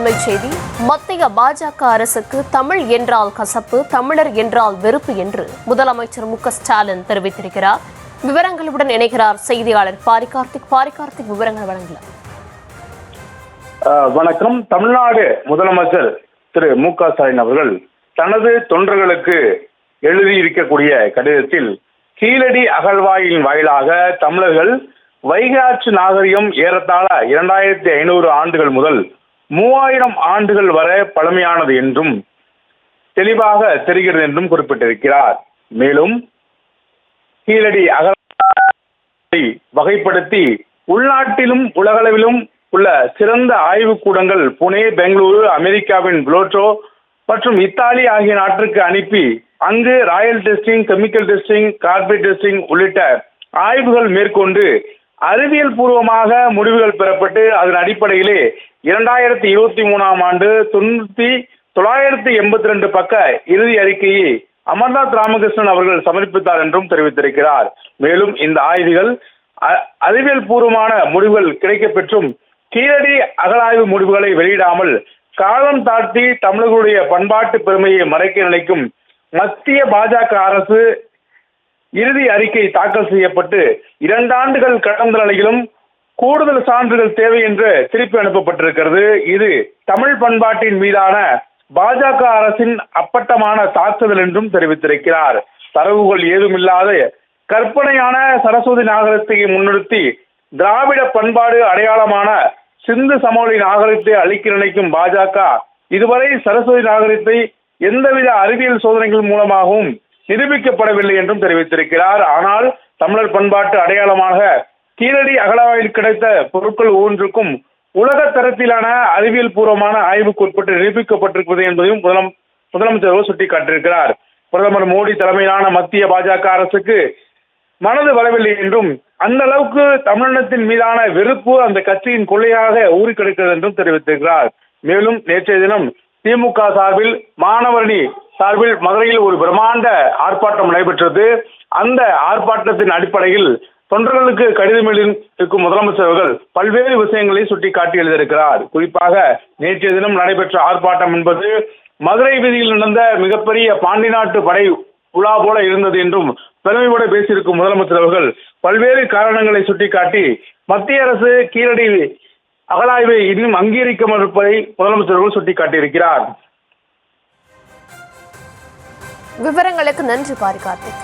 அண்மை செய்தி. மத்திய பாஜக அரசுக்கு தமிழ் என்றால் கசப்பு, தமிழர் என்றால் வெறுப்பு என்று முதலமைச்சர் மு.க.ஸ்டாலின் தெரிவித்திருக்கிறார். விவரங்களுடன் இணைகிறார் செய்தியாளர் பாரிகார்த்திக். பாரிகார்த்திக், விவரங்கள் வழங்கலாம். வணக்கம். தமிழ்நாடு முதலமைச்சர் திரு மு.க.ஸ்டாலின் அவர்கள் தனது தொண்டர்களுக்கு எழுதியிருக்கக்கூடிய கடிதத்தில் கீழடி அகழ்வாயின் வாயிலாக தமிழர்கள் வைகை ஆற்று நாகரிகம் ஏறத்தாழ 2500 ஆண்டுகள் முதல் 3000 ஆண்டுகள் வரை பழமையானது என்றும் தெளிவாக தெரிகிறது என்றும் குறிப்பிட்டிருக்கிறார். மேலும் கீழடி அகழ்வாயை வகைப்படுத்தி உள்நாட்டிலும் உலகளவிலும் உள்ள சிறந்த ஆய்வுக்கூடங்கள் புனே, பெங்களூரு, அமெரிக்காவின் புளோட்டோ மற்றும் இத்தாலி ஆகிய நாட்டிற்கு அனுப்பி அங்கு Royal testing, chemical testing, corporate testing உள்ளிட்ட ஆய்வுகள் மேற்கொண்டு அறிவியல் பூர்வமாக முடிவுகள் பெறப்பட்டு அதன் அடிப்படையிலே 2023 ஆண்டு 982 பக்க இறுதி அறிக்கையை அமர்நாத் ராமகிருஷ்ணன் அவர்கள் சமர்ப்பித்தார் என்றும் தெரிவித்திருக்கிறார். மேலும் இந்த ஆய்வுகள் அறிவியல் பூர்வமான முடிவுகள் கிடைக்கப்பெற்றும் கீழடி அகழாய்வு முடிவுகளை வெளியிடாமல் காலம் தாழ்த்தி தமிழர்களுடைய பண்பாட்டு பெருமையை மறைக்க நினைக்கும் மத்திய பாஜக அரசு இறுதி அறிக்கை தாக்கல் செய்யப்பட்டு 2 ஆண்டுகள் கடந்த நிலையிலும் கூடுதல் சான்றுகள் தேவை என்று திருப்பி அனுப்பப்பட்டிருக்கிறது. இது தமிழ் பண்பாட்டின் மீதான பாஜக அரசின் அப்பட்டமான தாக்குதல் என்றும் தெரிவித்திருக்கிறார். தரவுகள் ஏதுமில்லாத கற்பனையான சரஸ்வதி நாகரிகத்தை முன்னிறுத்தி திராவிட பண்பாடு அடையாளமான சிந்து சமவெளி நாகரிகத்தை அழிக்க நினைக்கும் பாஜக இதுவரை சரஸ்வதி நாகரிகத்தை எந்தவித அறிவியல் சோதனைகள் மூலமாகவும் நிரூபிக்கப்படவில்லை என்றும் தெரிவித்திருக்கிறார். ஆனால் தமிழர் பண்பாட்டு அடையாளமாக கீழடி அகழாய்வில் கிடைத்த பொருட்கள் ஒவ்வொன்றுக்கும் உலக தரத்திலான அறிவியல் பூர்வமான ஆய்வுக்கு உட்பட்டு நிரூபிக்கப்பட்டிருக்கிறது என்பதையும் முதலமைச்சர் சுட்டிக்காட்டியிருக்கிறார். பிரதமர் மோடி தலைமையிலான மத்திய பாஜக அரசுக்கு மனது வரவில்லை என்றும் அந்த அளவுக்கு தமிழினத்தின் மீதான வெறுப்பு அந்த கட்சியின் கொள்ளையாக ஊறி கிடக்கிறது என்றும் தெரிவித்திருக்கிறார். மேலும் நேற்றைய தினம் திமுக சார்பில் மாணவரணி சார்பில் மதுரையில் ஒரு பிரம்மாண்ட ஆர்ப்பாட்டம் நடைபெற்றது. அந்த ஆர்ப்பாட்டத்தின் அடிப்படையில் தொண்டர்களுக்கு கடிதம் எழுதியிருக்கும் முதலமைச்சர் அவர்கள் பல்வேறு விஷயங்களை சுட்டிக்காட்டி எழுதியிருக்கிறார். குறிப்பாக நேற்றைய தினம் நடைபெற்ற ஆர்ப்பாட்டம் என்பது மதுரை வீதியில் நடந்த மிகப்பெரிய பாண்டி நாட்டு படை உலா போல இருந்தது என்றும் பெருமையோடு பேசியிருக்கும் முதலமைச்சர் அவர்கள் பல்வேறு காரணங்களை சுட்டிக்காட்டி மத்திய அரசு கீழடி அகழாய்வை இன்னும் அங்கீகரிக்க மறுப்பதை முதலமைச்சர் அவர்கள் சுட்டிக்காட்டியிருக்கிறார். விவரங்களுக்கு நன்றி பாரிகார்த்திக்.